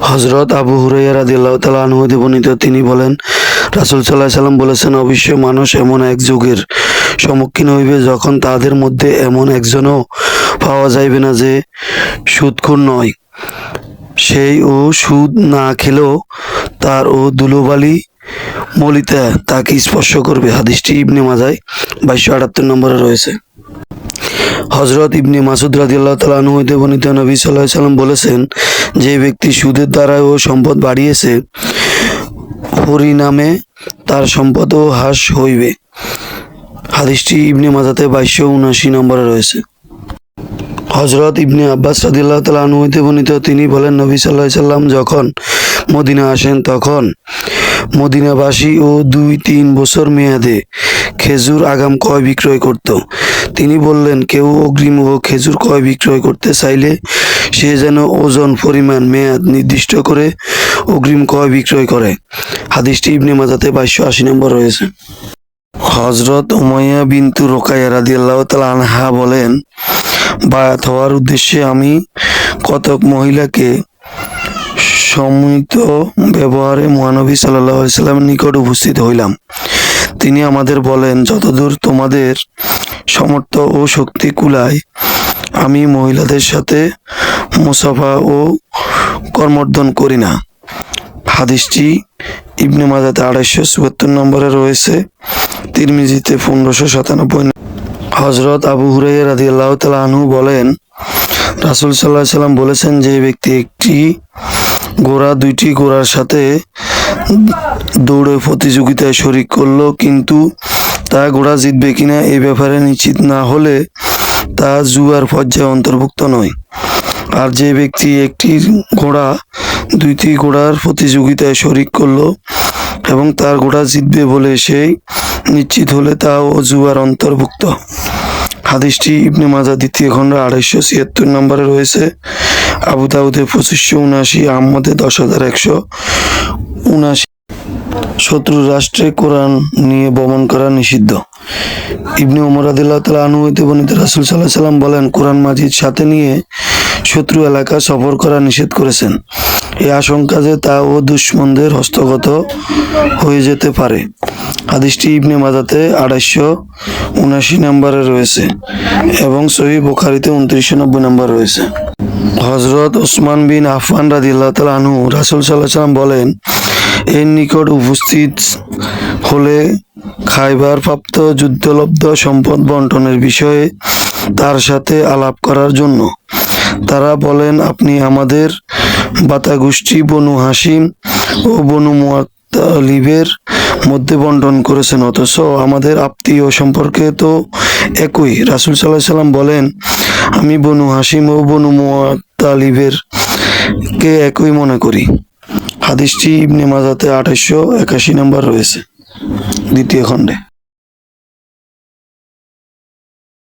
হযরত আবু হুরায়রা রাদিয়াল্লাহু তাআলা আনহু হতে বর্ণিত, তিনি বলেন, রাসূল সাল্লাল্লাহু আলাইহি সাল্লাম বলেছেন, অবশ্যই মানুষ এমন এক যুগের সম্মুখীন হইবে যখন তাদের মধ্যে এমন একজনও পাওয়া যাইবে না যে সুদখোর নয়। সেই ও সুদ না খেলেও তার ও ধুলোবালি মলিতা তাকে স্পর্শ করবে। হাদিসটি ইবনে মাজায় 2278 নম্বরে রয়েছে। হযরত ইবনে মাসউদ রাদিয়াল্লাহু তাআলা আনহু হতে বর্ণিত, নবী সাল্লাল্লাহু আলাইহি সাল্লাম বলেছেন, যে ব্যক্তি সুদের দ্বারা ও সম্পদ বাড়িয়েছে, পরিণামে তার সম্পদও হ্রাস হইবে। হাদিসটি ইবনে মাজাতে 2279 নম্বরে রয়েছে। হযরত ইবনে আব্বাস রাদিয়াল্লাহু তাআলা আনহু হতে বর্ণিত, তিনি বলেন, নবী সাল্লাল্লাহু আলাইহি সাল্লাম যখন মদিনা আসেন তখন মদিনাবাসী ও 2-3 বছর মেয়াদে খেজুর আগাম ক্রয় বিক্রয় করত। তিনি বললেন, কেউ অগ্রিম ও খেজুর ক্রয় বিক্রয় করতে চাইলে সে যেন ওজন, পরিমাণ, মেয়াদ নির্দিষ্ট করে অগ্রিম ক্রয় বিক্রয় করে। হাদিসটি ইবনে মাজাতে 2280 নম্বর রয়েছে। হযরত উমাইয়া বিনতু রোকাইয়া রাদিয়াল্লাহু তাআলা আনহা বলেন, বায়াত হওয়ার উদ্দেশ্যে আমি কতক মহিলাকে সম্মিলিত ব্যবহারে মহানবী সাল্লাল্লাহু আলাইহি সাল্লামের নিকট উপস্থিত হইলাম। তিনি আমাদের বলেন, যতদূর তোমাদের সামর্থ্য ও শক্তি কুলায় আমি মহিলাদের সাথে মুসাফা ও করমর্দন করি না। হাদিসটি ইবনে মাজাতে 2874 নম্বরে রয়েছে, তিরমিজিতে 1597। হযরত আবু হুরায়রা রাদিয়াল্লাহু তাআলা আনহু বলেন, রাসূল সাল্লাল্লাহু আলাইহি সাল্লাম বলেছেন, যে ব্যক্তি একটি ঘোড়া 2টি ঘোড়ার সাথে দৌড়ে প্রতিযোগিতায় শরিক করলো, কিন্তু তা ঘোড়া জিতবে কিনা এ ব্যাপারে নিশ্চিত না হলে তা জুয়ার পর্যায়ে অন্তর্ভুক্ত নয়। আর যে ব্যক্তি একটি ঘোড়া 2টি ঘোড়ার প্রতিযোগিতায় শরিক করলো এবং তার ঘোড়া জিতবে বলে সেই নিশ্চিত হলে তাও জুয়ার অন্তর্ভুক্ত। হাদিসটি ইবনে মাজা 2য় খণ্ড 2876 নম্বরে রয়েছে, আবু দাউদে 2579, আহমদে 10179। শত্রু রাষ্ট্রে কোরআন নিয়ে ভ্রমণ করা নিষিদ্ধ। ইবনে উমর রাদিয়াল্লাহু তাআলা আনহু হতে বর্ণিত, রাসূল সাল্লাল্লাহু আলাইহি সাল্লাম বলেন, কোরআন মাজিদ সাথে নিয়ে শত্রু এলাকা সফর করা নিষেধ করেছেন, এই আশঙ্কা যে তা ও দুশমনদের হস্তগত হয়ে যেতে পারে। হাদিসটি ইবনে মাজাতে 2879 নম্বরে রয়েছে এবং সহিহ বুখারীতে 2990 নম্বর রয়েছে। হযরত উসমান বিন আফফান রাদিয়াল্লাহু তাআলা আনহু রাসূল সাল্লাল্লাহু আলাইহি সাল্লাম বলেন, এর নিকট উপস্থিত হলে খায়বার প্রাপ্ত যুদ্ধলব্ধ সম্পদ বন্টনের বিষয়ে তার সাথে আলাপ করার জন্য। তারা বলেন, আপনি আমাদের বাতা গোষ্ঠী বনু হাশিম ও বনু মুত্তালিবের মধ্যে বন্টন করেছেন, অথচ আমাদের আত্মীয় সম্পর্কে তো একই। রাসূল সাল্লাল্লাহু আলাইহি সাল্লাম বলেন, আমি বনু হাশিম ও বনু মুত্তালিবের কে একই মনে করি। হাদিসটি ইবনে মাজাতে 2881 নম্বর রয়েছে, 2য় খণ্ডে।